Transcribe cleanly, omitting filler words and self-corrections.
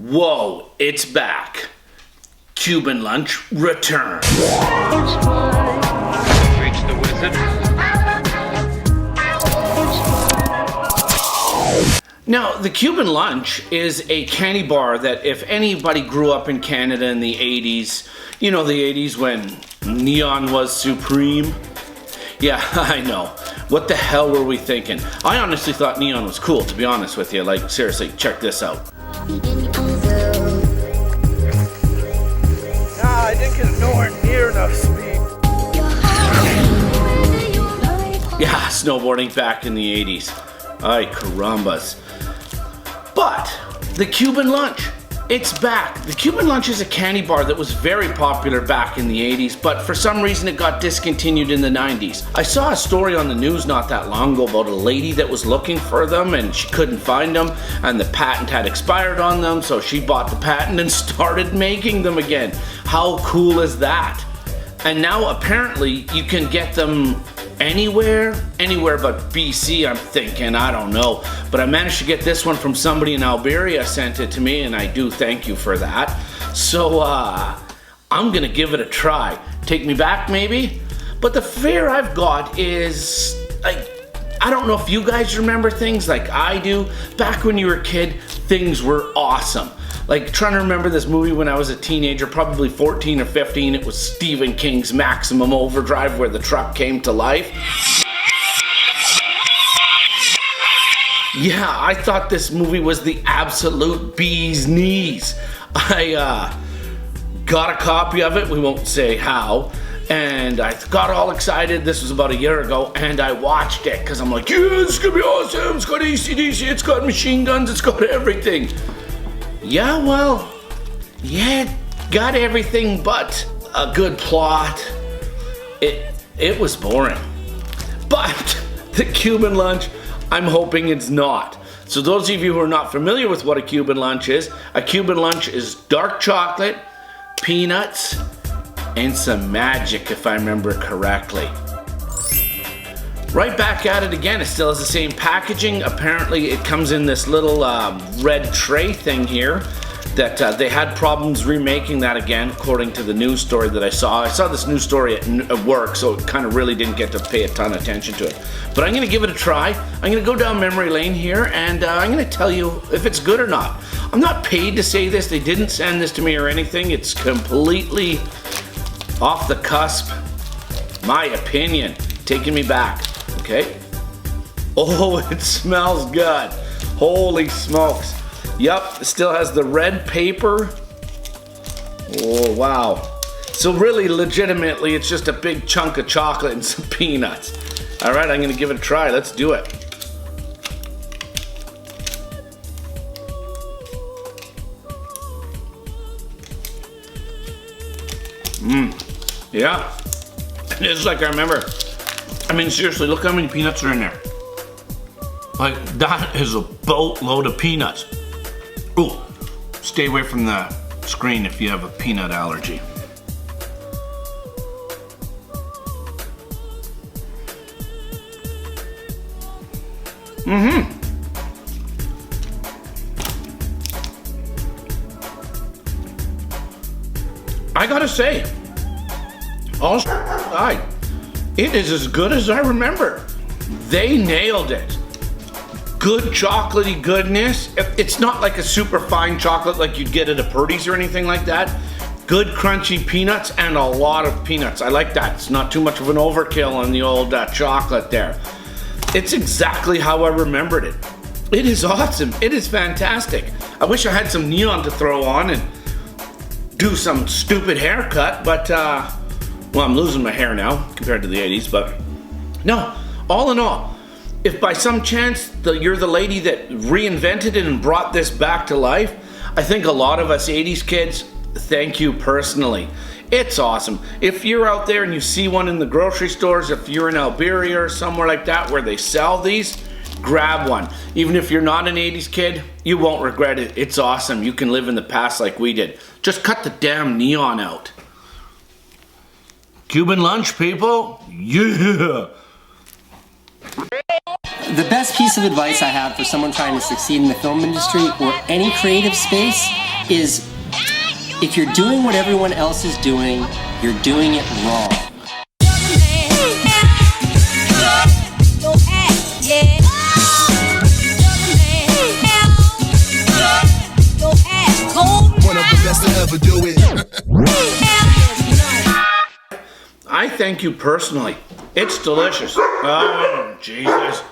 Whoa, it's back. Cuban Lunch RETURNS. Reach the wizard. Now, the Cuban Lunch is a candy bar that if anybody grew up in Canada in the 80s, you know, the 80s when neon was supreme. Yeah, I know. What the hell were we thinking? I honestly thought neon was cool, to be honest with you. Like, seriously, check this out. I didn't get nowhere near enough speed. Yeah, snowboarding back in the 80s. Ay, carambas. But, the Cuban Lunch, it's back. The Cuban Lunch is a candy bar that was very popular back in the 80s, but for some reason it got discontinued in the 90s. I saw a story on the news not that long ago about a lady that was looking for them and she couldn't find them, and the patent had expired on them, so she bought the patent and started making them again. How cool is that? And now apparently you can get them anywhere but BC, I'm thinking, I don't know. But I managed to get this one from somebody in Alberta, sent it to me, and I do thank you for that. So, I'm gonna give it a try. Take me back, maybe? But the fear I've got is, like, I don't know if you guys remember things like I do. Back when you were a kid, things were awesome. Like, trying to remember this movie when I was a teenager, probably 14 or 15. It was Stephen King's Maximum Overdrive, where the truck came to life. Yeah, I thought this movie was the absolute bee's knees. I got a copy of it, we won't say how, and I got all excited. This was about a year ago, and I watched it because I'm like, yeah, this is gonna be awesome. It's got AC/DC, it's got machine guns, it's got everything. Yeah, well, yeah, got everything but a good plot. It was boring. But the Cuban Lunch, I'm hoping it's not. So those of you who are not familiar with what a Cuban Lunch is dark chocolate, peanuts, and some magic, if I remember correctly. Right back at it again. It still has the same packaging. Apparently it comes in this little red tray thing here that they had problems remaking that again, according to the news story that I saw. I saw this news story at work, so it kind of really didn't get to pay a ton of attention to it. But I'm going to give it a try. I'm going to go down memory lane here, and I'm going to tell you if it's good or not. I'm not paid to say this. They didn't send this to me or anything. It's completely off the cusp. My opinion. Taking me back. Okay. Oh, it smells good. Holy smokes. Yep, it still has the red paper. Oh, wow. So really, legitimately, it's just a big chunk of chocolate and some peanuts. All right, I'm gonna give it a try. Let's do it. Yeah. It's like I remember. I mean, seriously, look how many peanuts are in there. Like, that is a boatload of peanuts. Ooh, stay away from the screen if you have a peanut allergy. I gotta say, all aside, it is as good as I remember. They nailed it. Good chocolatey goodness. It's not like a super fine chocolate like you'd get at a Purdy's or anything like that. Good crunchy peanuts and a lot of peanuts. I like that. It's not too much of an overkill on the old chocolate there. It's exactly how I remembered it. It is awesome. It is fantastic. I wish I had some neon to throw on and do some stupid haircut, but well, I'm losing my hair now compared to the 80s, but no, all in all, if by some chance you're the lady that reinvented it and brought this back to life, I think a lot of us 80s kids, thank you personally. It's awesome. If you're out there and you see one in the grocery stores, if you're in Alberta or somewhere like that where they sell these, grab one. Even if you're not an 80s kid, you won't regret it. It's awesome. You can live in the past like we did. Just cut the damn neon out. Cuban Lunch, people. Yeah. The best piece of advice I have for someone trying to succeed in the film industry or any creative space is if you're doing what everyone else is doing, you're doing it wrong. One of the best to ever do it. I thank you personally. It's delicious. Oh, Jesus.